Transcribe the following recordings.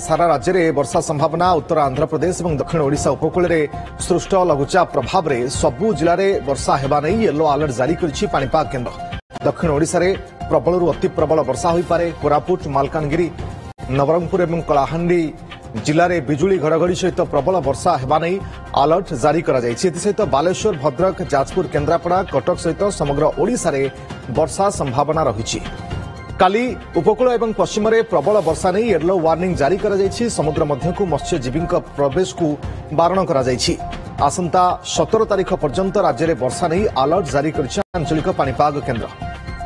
सारा राज्य में वर्षा संभावना उत्तर आंध्र प्रदेश और दक्षिण ओडिशा उपकूल में सृष्ट लघुचाप प्रभाव में सबु जिले में वर्षा होगा नहीं येलो अलर्ट जारी करिछि पाणीपाग केन्द्र। दक्षिण ओडिशा रे प्रबलरू अति प्रबल वर्षा हो पारे। कोरापुट मालकानगिरी नवरंगपुर और कलाहांडी जिले में बिजुली घड़घड़ी सहित प्रबल वर्षा होगा नहीं अलर्ट जारी सहित बालेश्वर भद्रक जाजपुर केन्द्रापड़ा कटक सहित समग्र ओडिशा रे वर्षा संभावना रही। काली उपकूल और पश्चिम में प्रबल वर्षा नहीं येलो वार्निंग जारी समुद्र मध्यकु मत्स्यजीवी प्रवेश को बारण आसंता 17 तारीख पर्यंत राज्य में वर्षा नहीं अलर्ट जारी आंचलिक पाणीपाग केन्द्र।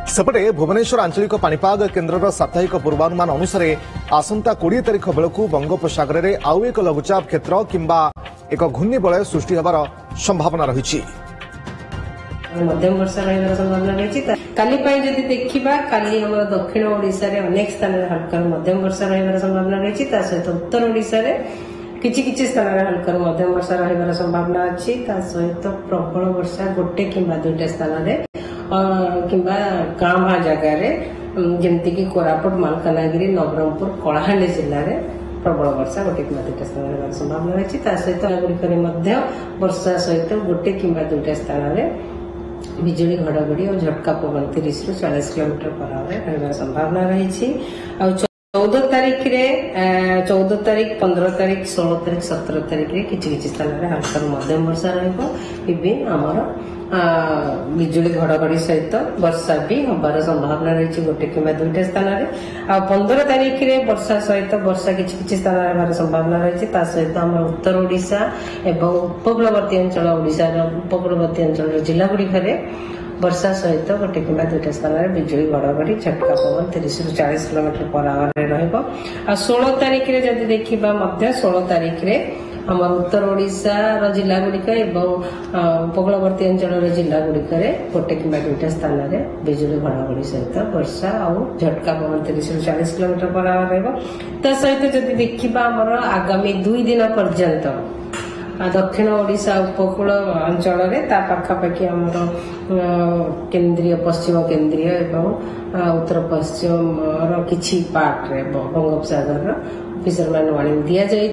सेपटे भुवनेश्वर आंचलिक पाणीपाग केन्द्र साप्ताहिक पूर्वानुमान अनुसार आसंता 20 तारीख बेलू बंगोपसागर में आउ एक लघुचाप क्षेत्र किंबा एक घूर्णिबलय सृष्टि होबार संभावना रही। मध्यम वर्षा रही संभावना रही। काली जदि देखा काली आम दक्षिण ओडिशा रे अनेक स्थान हल्का मध्यम वर्षा रही संभावना रही। सहित उत्तर ओडिशा रे किछि स्थान हल्का मध्यम वर्षा रही संभावना अच्छी। सहित प्रबल वर्षा गोटे किंबा दुईटा स्थान किंबा कांभा जगार जमती कि कोरापुट मालकानगिरी नवरंगपुर कलाहांडी जिले में प्रबल वर्षा गोटे कि दुईटा स्थान संभावना रही। सहित गुड़िक वर्षा सहित गोटे किंबा दुईटा स्थान बिजुली घड़घड़ी और झटका पवन 30 ରୁ 40 किलोमीटर पर आवर रही संभावना रही। 14 तारीख रे 14 तारीख 15 तारीख 16 तारीख 17 तारीख रे किछि स्थान रे हल्का मध्यम वर्षा रहिबो। इबिन हमर बिजुली घड़घड़ी सहित वर्षा भी हबार संभावना रही गोटे किंबा दुईटा स्थान रे। 15 तारीख रे वर्षा सहित वर्षा किछि स्थान रे हबार संभावना रही। सहित हमर उत्तर ओडिशा एवं उपकूलवर्ती अंचल ओडिशा उपकूलवर्ती अंचल जिला गुड़िक वर्षा सहित गोटे किंबा दुईटा स्थान में बिजुली घड़घड़ी झटका पवन 30 ରୁ 40 किलोमीटर पर आवर रहिबो। 16 तारीख रे जदि देखिबा 16 तारीख रे हमर उत्तर ओडिशा जिला गुड़िक उपकूलवर्ती अंचल जिला गुड़िक गोटे किंबा दुईटा स्थान में बिजुली घड़घड़ी सहित वर्षा और झटका पवन 30 ରୁ 40 किलोमीटर पर आवर रहिबो। सहित जदि देखिबा हमर आगामी 2 दिन पर्यंत दक्षिण ओडिशा उपकूल अंचल पाखापाखि आमर केन्द्रीय पश्चिम केन्द्रीय एवं उत्तर पश्चिम किछि पार्ट रे बंगोपसागर फिशरमैन वार्निंग दिया जाए।